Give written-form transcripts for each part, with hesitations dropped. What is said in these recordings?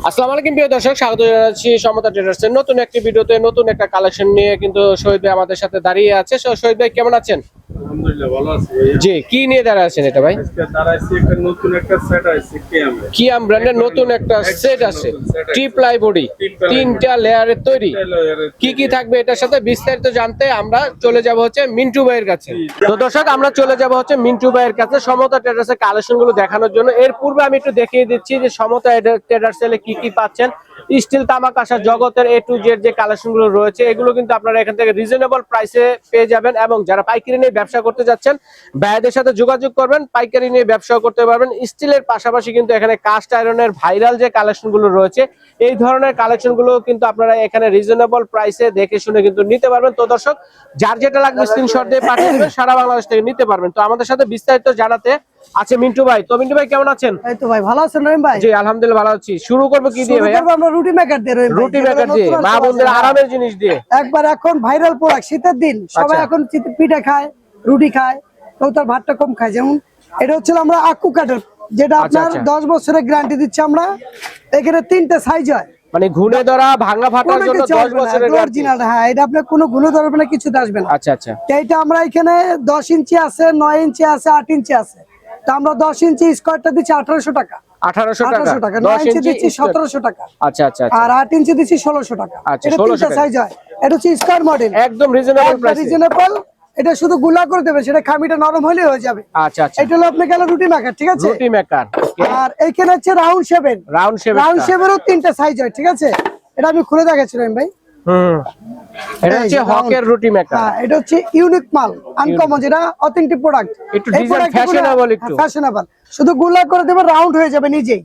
আসসালামু আলাইকুম প্রিয় দর্শক, স্বাগত জানাচ্ছি সমতা ট্রেডার্সের নতুন একটি ভিডিওতে। নতুন একটা কালেকশন নিয়ে কিন্তু শহীদ ভাই আমাদের সাথে দাঁড়িয়ে আছে। শহীদ ভাই কেমন আছেন? আলহামদুলিল্লাহ ভালো আছি ভাইয়া। জি, কি নিয়ে দাঁড়িয়ে আছেন এটা ভাই? আজকে দাঁড়াইছি একটা নতুন একটা সেট আছে কিয়াম ব্র্যান্ডের নতুন একটা সেট আছে, ট্রিপ্লাই বডি, তিনটা লেয়ারের তৈরি। কি কি থাকবে এটার সাথে বিস্তারিত জানতে আমরা চলে যাব হচ্ছে মিন্টু ভাইয়ের কাছে। তো দর্শক, আমরা চলে যাব হচ্ছে মিন্টু ভাইয়ের কাছে সমতা ট্রেডার্সের কালেকশন গুলো দেখানোর জন্য। এর পূর্বে আমি একটু দেখিয়ে দিচ্ছি যে সমতা ট্রেডার্স এ কি কি পাচ্ছেন। স্টিল, তামাক, আশা জগতের A to Z যে কালেকশন গুলো রয়েছে এগুলো কিন্তু আপনারা এখান থেকে রিজনেবল প্রাইসে পেয়ে যাবেন। এবং যারা পাইকারি নিয়ে ব্যবসা করতে যাচ্ছেন, ভাইদের সাথে যোগাযোগ করবেন, পাইকারি নিয়ে ব্যবসা করতে পারবেন। স্টিলের পাশাপাশি কিন্তু এখানে কাস্ট আয়রনের ভাইরাল যে কালেকশন গুলো রয়েছে, এই ধরনের কালেকশন গুলো কিন্তু আপনারা এখানে রিজনেবল প্রাইসে দেখে শুনে কিন্তু নিতে পারবেন। তো দর্শক, যার যেটা লাগবে স্ক্রিনশট দিয়ে পাঠিয়ে দেবেন, সারা বাংলাদেশ থেকে নিতে পারবেন। তো আমাদের সাথে বিস্তারিত জানাতে আছে মিন্টু ভাই। তো মিন্টু ভাই কেমন আছেন? এই তো ভাই ভালো আছেন রহিম ভাই? জি আলহামদুলিল্লাহ ভালো আছি। শুরু করব কি দিয়ে ভাই? আমরা রুটি মেকার দিয়ে রহিম ভাই। রুটি মেকার দিয়ে, মা বোনদের আরামের জিনিস দিয়ে। একবার এখন ভাইরাল প্রোডাক্ট, শীতের দিন সবাই এখন পিঠা খায়, রুটি খায়, কৌতার ভাতটা কম খায়। যেমন এটা হচ্ছে আমরা আকু কাঠের, যেটা আপনার 10 বছরের গ্যারান্টি দিচ্ছে আমরা। এখানে 3টে সাইজ হয়, মানে ঘুরে ধরা ভাঙা ফাটার জন্য 10 বছরের অরিজিনাল। হ্যাঁ, এটা আপনি কোনো ঘুরে ধরবে না, কিছু আসবে না। আচ্ছা আচ্ছা। এইটা আমরা এখানে 10 ইঞ্চি আছে, 9 ইঞ্চি আছে, 8 ইঞ্চি আছে। তো আমরা 10 ইঞ্চি স্কয়ারটা দিচ্ছি 1800 টাকা। 1800 টাকা। 9 ইঞ্চি দিচ্ছি 1700 টাকা। আচ্ছা আচ্ছা। আর 8 ইঞ্চি দিচ্ছি 1600 টাকা। এটা 3টা সাইজ হয়। এটা হচ্ছে স্কয়ার মডেল, একদম রিজনেবল প্রাইসে। রিজনেবল। এটা শুধু গুলা করে দেবে, সেটা খামিটা নরম হলে হয়ে যাবে। আচ্ছা আচ্ছা। এটা হলো আপনি গেল রুটি মেকার, ঠিক আছে? রুটি মেকার। আর এইখানে হচ্ছে রাউন্ড শেপের। রাউন্ড শেপেরও 3টা সাইজ হয়, ঠিক আছে? এটা আমি খুলে দেখাচ্ছিলাম ভাই। এটা হচ্ছে হকের রুটি মেকার। হ্যাঁ, এটা হচ্ছে ইউনিক মাল, আনকমন, যেটা অথেন্টিক প্রোডাক্ট। একটু ডিজাইন ফ্যাশনেবল, একটু ফ্যাশনেবল। শুধু গুলা করে দেবে, রাউন্ড হয়ে যাবে নিজেই।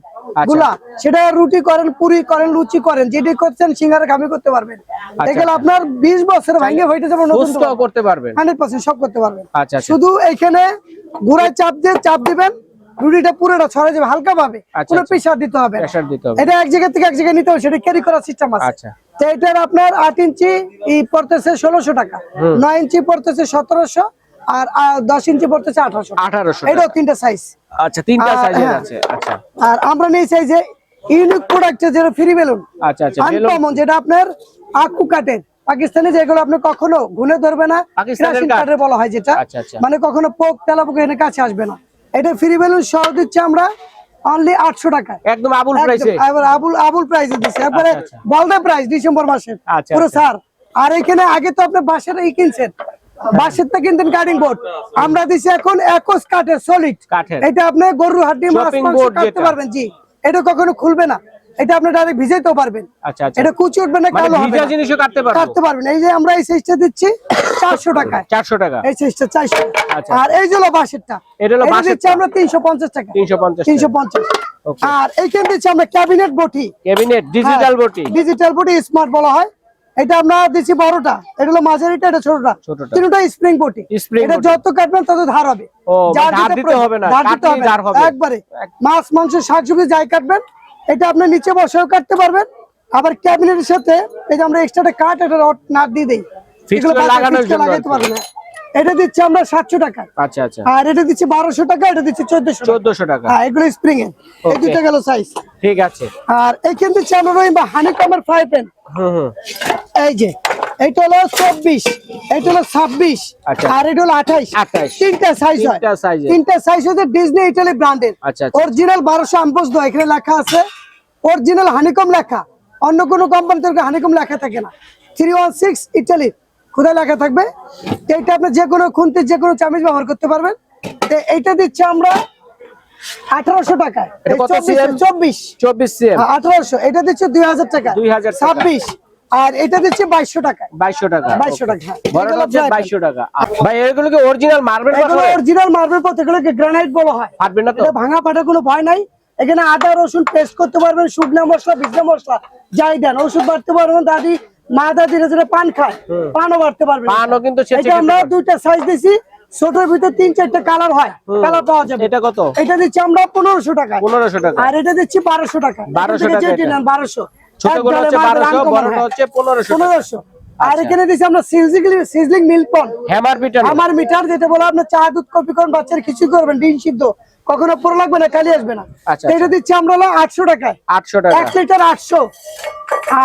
গুলা সেটা রুটি করেন, পুরি করেন, লুচি করেন, যেটি করছেন সিঙ্গারা খামি করতে পারবেন। এগুলো আপনার 20 বছর ভাঙে হইতে যাবে, নতুন করতে পারবেন, 100% সব করতে পারবেন। আচ্ছা। শুধু এইখানে ঘুরায় চাপ দিবেন, রুটিটা পুরোটা ছড়ে যাবে হালকা ভাবে, কোনো প্রেসার দিতে হবে না। এটা এক জায়গা থেকে এক জায়গায় নিতে হবে, সেটা ক্যারি করার সিস্টেম আছে। আচ্ছা। তো এটার আপনার 8 ইঞ্চি পড়তেছে 1600 টাকা, 9 ইঞ্চি পড়তেছে 1700, আর 10 ইঞ্চি পড়তেছে 1800। এটাও 3টা সাইজ। আচ্ছা, 3টা সাইজের আছে। আচ্ছা। আর আমরা নিয়ে চাই যে ইউনিক প্রোডাক্টের যেটা ফ্রি বেলুন। আচ্ছা আচ্ছা। আনকমন, যেটা আপনার আকু কাটের, পাকিস্তানি, যেগুলো আপনি কখনো গুনে ধরবে না, ক্রাশিং কাটের বলা হয় যেটা। মানে কখনো পোক তেলাপোকা এনে কাছে আসবে না। এটা ফ্রি বেলুন সহ দিচ্ছে আমরা অনলি 800 টাকা, একদম আবুল প্রাইসে। এবার আবুল প্রাইসে দিচ্ছে, একবারে বলদা প্রাইস, ডিসেম্বর মাসে পুরো স্যার। আর এখানে আগে তো আপনি বাঁশের কিনছেন, বাঁশেরটা কিনতেন কাটিং বোর্ড, আমরা দিচ্ছি এখন একোস কাঠের, সলিড কাঠের। এটা আপনি গরু হাড্ডি, মাছ মাংস কাটতে পারবেন। জি, এটা কখনো খুলবে না, এটা আপনি ডাইরেক্ট ভিজাইতেও পারবেন। আচ্ছা আচ্ছা। এটা কুচি উঠবে না, কালো হবে না, জিনিসও কাটতে পারবেন। এই যে আমরা এই সাইজটা দিচ্ছি 400 টাকায়। 400 টাকা এই সাইজটা 400। আর এই যে হলো বাঁশেরটা, এটা দিচ্ছি আমরা 350 টাকা। 350। আর এইখানে দিচ্ছি আমরা ক্যাবিনেট বটি, ডিজিটাল বটি স্মার্ট বলা হয়। এটা আমরা দিচ্ছি বড়টা, এটা হলো মাঝারিটা, এটা ছোটটা। তিনটা স্প্রিং বটি। এটা যত কাটবেন তত ধার হবে, ধার দিতে হবে না, একবারে মাছ মাংস শাকসবজি যাই কাটবেন, এটা আপনি নিচে বসেও কাটতে পারবেন। আবার ক্যাবিনেটের সাথে এই যে আমরা এক্সট্রা কাট, এটা নাট দিয়ে দেই, এগুলো লাগাইতে পারবেন না। এটা দিচ্ছি আমরা 700 টাকা। আচ্ছা আচ্ছা। আর এটা দিচ্ছি 1200 টাকা, এটা দিচ্ছি 1400 টাকা। হ্যাঁ, এগুলো স্প্রিং এর। এই দুটো গেল সাইজ, ঠিক আছে। আর এইখান দিচ্ছি আমরা রহিমা হানিকমের ফ্রাই প্যান। এই যে এইটা হলো 24, এইটা হলো 26, আর এটা হলো 28। তিনটা সাইজ হয়, তিনটা সাইজ হচ্ছে ডিজনি ইটালি ব্র্যান্ডের। অরিজিনাল 1200 আমপোস দো, এখানে লেখা আছে অরিজিনাল হানিকম লেখা। অন্য কোনো কোম্পানিতে হানিকম লেখা থাকে না। 316 ইটালি কোথায় লেখা থাকবে। এইটা আপনি যে কোনো খুন্তি, যে কোনো চামচ ব্যবহার করতে পারবেন। এইটা দিচ্ছি আমরা 1800 টাকায়। 24 সিএম 1800। এটা দিচ্ছি 2000 টাকা, 26। আর এটা দিচ্ছি 2200 টাকা। 2200 টাকা। বড় হচ্ছে 2200 টাকা। ভাই এগুলো কি অরিজিনাল মার্বেল? এগুলো অরিজিনাল মার্বেল পথ, এগুলোকে গ্রানাইট বলা হয়। ফাটবে না তো, এটা ভাঙা ফাটার কোনো ভয় নাই। এখানে আদা রসুন পেস্ট করতে পারবেন, শুকনো মশলা, ভিজা মশলা যাই দেন, ওষুধ বাড়তে পারবেন। দাদি মা দাদিরা যেটা পান খায়, পানও বাড়তে পারবেন। পানও কিন্তু এটা আমরা দুইটা সাইজ দিছি, ছোটর ভিতরে 3-4টা কালার হয়, কালার পাওয়া যাবে। এটা কত? এটা দিচ্ছি আমরা 1500 টাকা। 1500 টাকা। আর এটা দিচ্ছি 1200 টাকা। 1200 টাকা। 1200 ছোটগুলো হচ্ছে 1200, বড়টা হচ্ছে 1500। আর এখানে দিচ্ছি আমরা সিজলিং মিল্কপন, হ্যামার পিটার, আমার মিটার যেটা বলে আপনার চা দুধ কফি করুন, বাচ্চার কিছু করবেন, ডিম সিদ্ধ কখনো পুরো লাগবে না, খালি আসবে না। আচ্ছা, এটা দিচ্ছি আমরা হলো 800 টাকায়, 800 টাকা। 1 লিটার 800।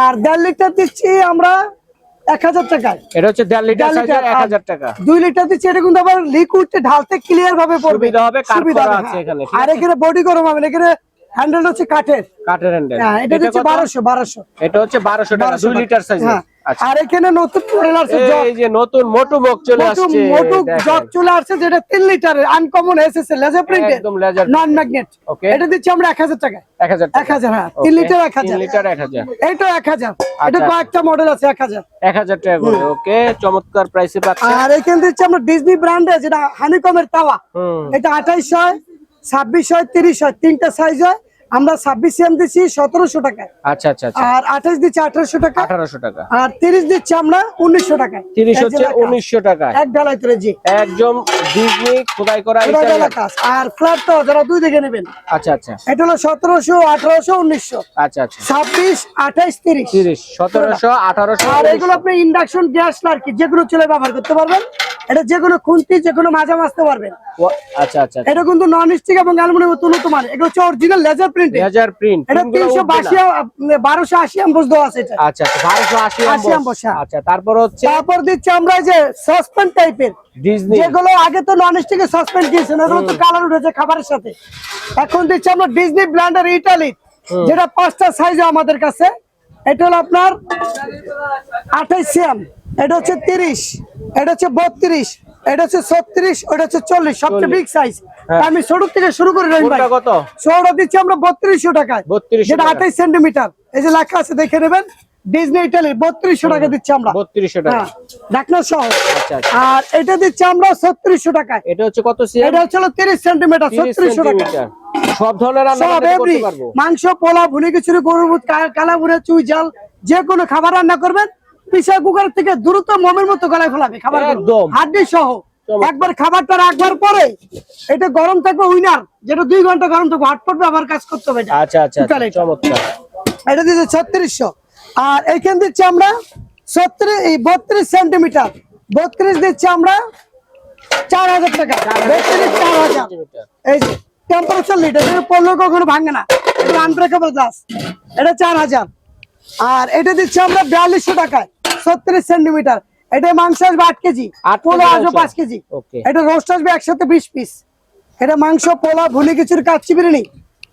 আর 1.5 লিটার দিচ্ছি আমরা 1000 টাকায়। এটা হচ্ছে 1.5 লিটার সাইজের 1000 টাকা। 2 লিটার দিচ্ছি, এটা কিন্তু আবার লিকুইডে ঢালতে ক্লিয়ার ভাবে পড়বে, সুবিধা হবে, কাট সুবিধা করা হবে, আছে হ্যাঁ। এখানে, ঠিক আর আছে? এখানে বডি গরম হবে না, এখানে হ্যান্ডেল হচ্ছে কাঠের, কাঠের হ্যান্ডেল। হ্যাঁ। এটা দিচ্ছি 1200। এটা হচ্ছে 1200 টাকা 2 লিটার সাইজের। হ্যাঁ। আচ্ছা, আর এখানে নতুন মডেল আছে, এই যে নতুন মোটু মগ চলে আসছে, মোটু দেখেন। জগ চলে আসছে, যেটা 3 লিটারের আনকমন এসএস লেজার প্রিন্টেড, একদম লেজার নন ম্যাগনেট। ওকে। এটা দিচ্ছি আমরা 1000 টাকায়। 1000 টাকা। 1000, হ্যাঁ। 3 লিটার 1000। 3 লিটার 1000। এইটা 1000। এটা আচ্ছা। কয়েকটা মডেল আছে 1000। 1000 টাকা করে। ওকে, চমৎকার প্রাইসে পাচ্ছেন। আর এখানে দিচ্ছি আমরা ডিজনি ব্র্যান্ডের যেটা হানিকমের তাওয়া, হুম। এটা 28 হয়, 26 হয়, 30 হয়, তিনটা সাইজ হয়। আমরা 26 সিএম দিচ্ছি 1700 টাকায়। আচ্ছা আচ্ছা আচ্ছা, আর 28 দিচ্ছি 1800 টাকা। 1800 টাকা। আর 30 দিচ্ছি আমরা 1900 টাকায়। 30 হচ্ছে 1900 টাকা। এক ঢালাই তুলে, জি, একদম ডিজনি খোদাই করা এটা ইটালিয়ান। হলো কাজ। আর ফ্ল্যাট তো যারা দুই দিকে নেবেন, আচ্ছা আচ্ছা এটা হলো 1700, 1800, 1900, আচ্ছা আচ্ছা। 26, 28, 30। 30, 1700, 1800। আর এগুলো আপনি ইন্ডাকশন গ্যাস লার্কি যেগুলো চলে ব্যবহার করতে পারবেন। এটা যেগুলো খুন্তি যেগুলো মাজা মাজতে পারবেন। আচ্ছা আচ্ছা। এটা কিন্তু নন স্টিক এবং অ্যালুমিনিয়াম উন্নত মানের। এগুলো হচ্ছে original laser print. Laser print. এটা 1280 এমবস দেওয়া আছে এটা। আচ্ছা আচ্ছা, 1280 80 এমবস। হ্যাঁ। আচ্ছা, তারপর হচ্ছে তারপর দিচ্ছি আমরা এই যে সাসপেন্ড টাইপের, ডিজনি। যেগুলো আগে তো নন স্টিকে সাসপেন্ড দিয়েছেন, এগুলো তো কালার উঠেছে খাবারের সাথে। এখন দিচ্ছি আমরা ডিজনি ব্লেন্ডার ইটালি, যেটা 5টা সাইজ আমাদের কাছে। এটা হলো আপনার 28 সিএম, এটা হচ্ছে 30, এটা হচ্ছে 32, এটা হচ্ছে 36, ওটা হচ্ছে 40, সবচেয়ে বিগ সাইজ। হ্যাঁ। আমি ছোট থেকে শুরু করি রহিম ভাই। কোনটা কত? ছোট দিচ্ছি আমরা 3200 টাকায়, 3200 যেটা টাকা। 28 সেন্টিমিটার। এই যে লেখা আছে দেখে নেবেন, ডিজনি ইটালি 3200 টাকা দিচ্ছি আমরা। 3200 টাকা। হ্যাঁ, ঢাকনা সহ। আচ্ছা আচ্ছা। আর এটা দিচ্ছি আমরা 3600 টাকায়। এটা হচ্ছে কত সিএম? এটা হচ্ছে 30 সেন্টিমিটার, 3600 টাকা। সব ধরনের রান্না সব করতে এভরি পারবো। মাংস, পোলা, ভুনি খিচুড়ি, গরুর দুধ, কালা ভুনা, চুই ঝাল, যে কোনো খাবার রান্না করবেন, প্রেসার কুকার থেকে দ্রুত মোমের মতো গলায় ফেলাবে খাবার, একদম। হাড্ডি সহ। একবার খাবারটা রাখবার পরে এটা গরম থাকবে, উইনার, যেটা 2 ঘন্টা গরম থাকবে, হট পটবে, আবার কাজ করতে হবে এটা। আচ্ছা আচ্ছা, Total এটা। চমৎকার। এটা দিচ্ছে 3600। আর এইখান দিচ্ছি আমরা 32 সেন্টিমিটার, 32 দিচ্ছি আমরা 4000 টাকা। 32, 4000। এই যে টেম্পারেচার লিটার, এটা পড়লেও কখনো ভাঙে না, এটা আনব্রেকেবল গ্লাস। এটা 4000। আর এটা দিচ্ছি আমরা 4200 টাকায়, 36 সেন্টিমিটার। এটা মাংস আসবে 8 কেজি, 8 পোলা কেজি আসবে মাংস। 5 কেজি। ওকে। এটা রোস্ট আসবে একসাথে 20 পিস। এটা মাংস, পোলা, ভুনি খিচুড়ি, কাচ্চি বিরিয়ানি।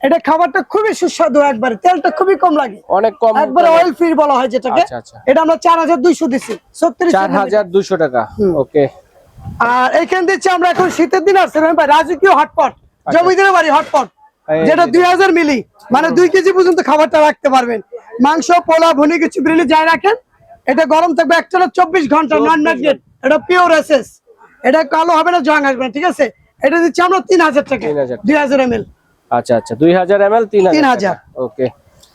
এটা খাবারটা খুবই সুস্বাদু, একবারে তেলটা খুবই কম লাগে, অনেক কম। একবারে অয়েল ফ্রি বলা হয় যেটাকে। আচ্ছা, আচ্ছা। এটা আমরা 4200 দিচ্ছি, 36 সেন্টিমিটার। 4200 টাকা। ওকে। আর এখান দিচ্ছি আমরা এখন শীতের দিন আসছে ভাই, রাজকীয় হটপট, জমিদার বাড়ি হটপট, এই যেটা যে 2000 মিলি, মানে 2 কেজি পর্যন্ত খাবারটা রাখতে পারবেন। মাংস, পোলা, ভুনি কিছু বিরিয়ানি যাই রাখেন, এটা গরম থাকবে একটানা 24 ঘন্টা, নন ম্যাগনেট, এটা পিওর এসএস। এটা কালো হবে না, জং আসবে না, ঠিক আছে? এটা দিচ্ছি আমরা 3000 টাকা, 3000 2000 ml। আচ্ছা আচ্ছা, 2000 ml 3000। ওকে।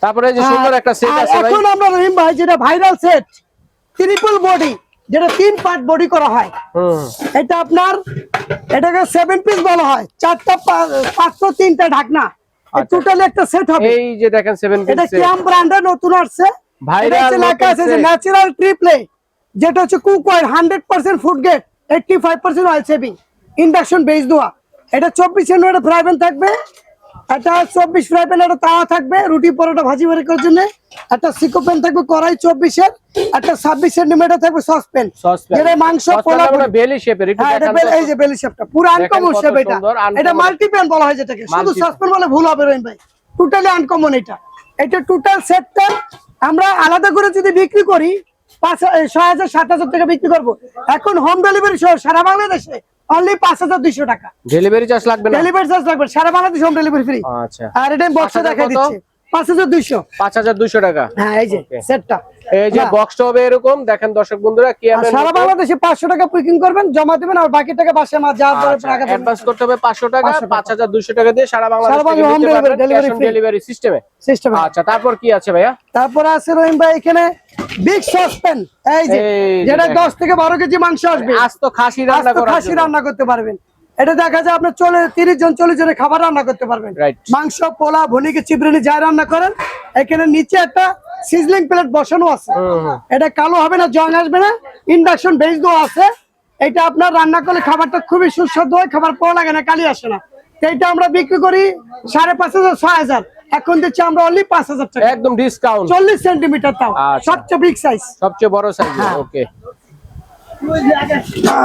তারপরে এই যে সুন্দর একটা সেট আর আছে ভাই। এখন আমরা রহিম ভাই যেটা ভাইরাল সেট, ট্রিপল বডি, যেটা 3 পার্ট বডি করা হয়। হুম। এটা আপনার, এটাকে 7 পিস বলা হয়, 4টা 500, 3টা ঢাকনা, টোটালি একটা সেট হবে। এই যে দেখেন 7 পিস এটা সেট। ক্যাম ব্র্যান্ডের নতুন আসছে, ভাইরাল লেখা আছে যে ন্যাচারাল ট্রিপ্লে, যেটা হচ্ছে cook oil 100% food grade, 85% oil saving, induction base দেওয়া। এটা 24 সেন্টিমিটার ফ্রাই প্যান থাকবে, এটা 24 ফ্রাই প্যান, একটা তাওয়া থাকবে রুটি পরোটা ভাজি বাড়ি করার জন্য, একটা সিকো প্যান থাকবে কড়াই 24-এর, একটা 26 সেন্টিমিটার থাকবে সসপ্যান, যেটা মাংস, পোলা, বেলি শেপের। একটু হ্যাঁ, এটা দেখান তো। এই যে বেলি শেপটা পুরো আনকমন শেপ। এটা এটা মাল্টি প্যান বলা হয় যেটাকে, শুধু সসপ্যান বলে ভুল হবে রহিম ভাই, টোটালি আনকমন। এটা টোটাল সেটটা আমরা আলাদা করে যদি বিক্রি করি 6000, 7000 টাকা বিক্রি করবো। এখন হোম ডেলিভারি সহ সারা বাংলাদেশে অনলি 5200 টাকা। ডেলিভারি চার্জ লাগবে না? ডেলিভারি চার্জ লাগবে, সারা বাংলাদেশ হোম ডেলিভারি ফ্রি। আচ্ছা। আর এটা বক্সে 5000 দেখা কত? দিচ্ছে 5200। 5200 টাকা। হ্যাঁ, এই যে Okay. সেটটা। এই যে বক্সটা হবে এরকম, দেখেন দর্শক বন্ধুরা, কি আর সারা বাংলাদেশে 500 টাকা বুকিং করবেন, জমা দিবেন, আর বাকি টাকা বাসায় মাল যাওয়ার পরে টাকা দেবেন। অ্যাডভান্স করতে হবে 500 টাকা, 500 টাকা। 5200 টাকা দিয়ে সারা বাংলাদেশ সারা থেকে বাংলাদেশ নিতে home পারবেন, delivery, cash on free। Delivery সিস্টেমে। সিস্টেম। আচ্ছা, তারপর কি আছে ভাইয়া? তারপরে আছে রহিম ভাই এখানে বিগ সসপ্যান, এই যে এই যে যেটা দেখেন। 10 থেকে 12 কেজি মাংস আসবে, আস্ত খাসি রান্না আস্ত করার খাসি জন্য। রান্না করতে পারবেন। এটা দেখা যায় আপনার 30 জন 40 জনের খাবার রান্না করতে পারবেন। Right. মাংস, পোলা, ভুনি খিচুড়ি, বিরিয়ানি যাই রান্না করেন, এখানে নিচে একটা সিজলিং প্লেট বসানো আছে, এটা কালো হবে না, জং আসবে না, ইন্ডাকশন বেস দেওয়া আছে। এটা আপনার রান্না করলে খাবারটা খুবই সুস্বাদু হয়, খাবার পাওয়া লাগে না, কালি আসে না। তো এটা আমরা বিক্রি করি 5,500 6,000, এখন দিচ্ছি আমরা অনলি 5,000 টাকা, একদম ডিসকাউন্ট। 40 সেন্টিমিটার, তাও আচ্ছা। সবচেয়ে বিগ সাইজ, সবচেয়ে বড় সাইজ। ওকে,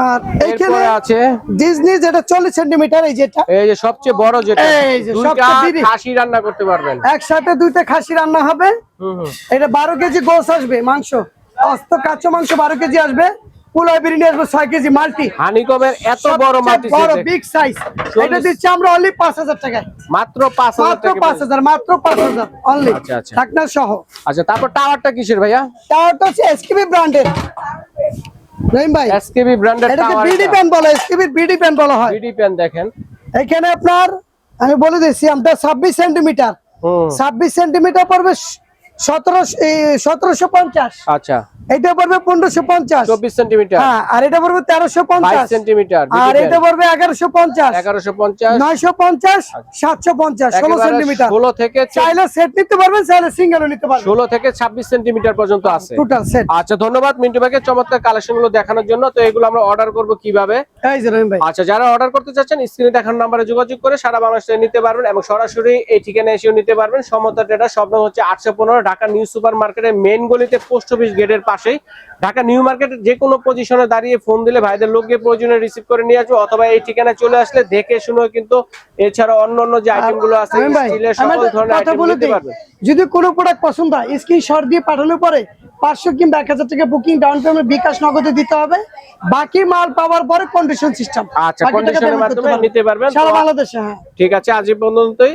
আর এখানে এরপরে আছে ডিজনি যেটা 40 সেন্টিমিটার, এই যেটা এই যে সবচেয়ে বড়, যেটা এই যে দুইটা সবচেয়ে বিড়ি। খাসি রান্না করতে পারবেন। একসাথে 2টা খাসি রান্না হবে। এটা 12 কেজি গোস আসবে, মাংস অস্ত কাঁচা মাংস 12 কেজি আসবে, পোলাও বিরিয়ানি আসবে 6 কেজি মাল্টি। হানিকমের এত বড় মাটি বড় বিগ সাইজ, এটা দিচ্ছি আমরা অনলি 5,000 টাকায়, মাত্র 5,000 মাত্র টাকা। 5,000, মাত্র 5,000 অনলি, আচ্ছা, আচ্ছা। ঢাকনা সহ। আচ্ছা, তারপর টাওয়ারটা কিসের ভাইয়া? টাওয়ারটা হচ্ছে এসকেবি ব্র্যান্ডের, রহিম ভাই। এসকেবি ব্র্যান্ডের এটাকে টাওয়ার। বিডি প্যান বলে, এসকেবি বিডি প্যান বলা হয়। বিডি প্যান দেখেন, এখানে আপনার আমি বলে দিচ্ছি, আমরা 26 সেন্টিমিটার, 26 সেন্টিমিটার পড়বে 1750। আচ্ছা, এটা পড়বে 1550, 24 সেন্টিমিটার। হ্যাঁ, আর এটা পড়বে 1350 22 সেন্টিমিটার, আর এটা পড়বে 1150, 1150, 950, 750, 16 সেন্টিমিটার। 16 থেকে চাইলে সেট নিতে পারবেন, চাইলে সিঙ্গেলও নিতে পারবেন। 16 থেকে 26 সেন্টিমিটার পর্যন্ত আছে টোটাল সেট। আচ্ছা, ধন্যবাদ মিন্টু ভাইকে চমৎকার কালেকশন গুলো দেখানোর জন্য। তো এগুলো আমরা অর্ডার করব কিভাবে? এই যে রহিম ভাই, আচ্ছা, যারা অর্ডার করতে চাচ্ছেন স্ক্রিনে দেখানো নম্বরে যোগাযোগ করে সারা বাংলাদেশে নিতে পারবেন এবং সরাসরি এই ঠিকানায় এসেও নিতে পারবেন। সমতা ট্রেডার, শপ নং হচ্ছে 815, ঢাকা নিউ সুপার মার্কেটের মেইন গলিতে, পোস্ট অফিস গেটের পাশেই। ঢাকা নিউ মার্কেটের যে কোনো পজিশনে দাঁড়িয়ে ফোন দিলে ভাইদের লোক গিয়ে প্রয়োজনে রিসিভ করে নিয়ে আসবে, অথবা এই ঠিকানায় চলে আসলে দেখে শুনে কিন্তু এছাড়া অন্য যে আইটেম গুলো আছে রহিম ভাই, স্টিলের আমি সকল একটা ধরনের কথা আইটেম বলে নিতে দিই, পারবেন। যদি কোনো প্রোডাক্ট পছন্দ হয় স্ক্রিনশট দিয়ে পাঠানোর পরে 500 কিংবা 1000 টাকা বুকিং ডাউন পেমেন্ট বিকাশ নগদে দিতে হবে, বাকি মাল পাওয়ার পরে কন্ডিশন সিস্টেম। আচ্ছা, কন্ডিশনের মাধ্যমে নিতে পারবেন সারা বাংলাদেশে। হ্যাঁ, ঠিক আছে, আজ এই পর্যন্তই।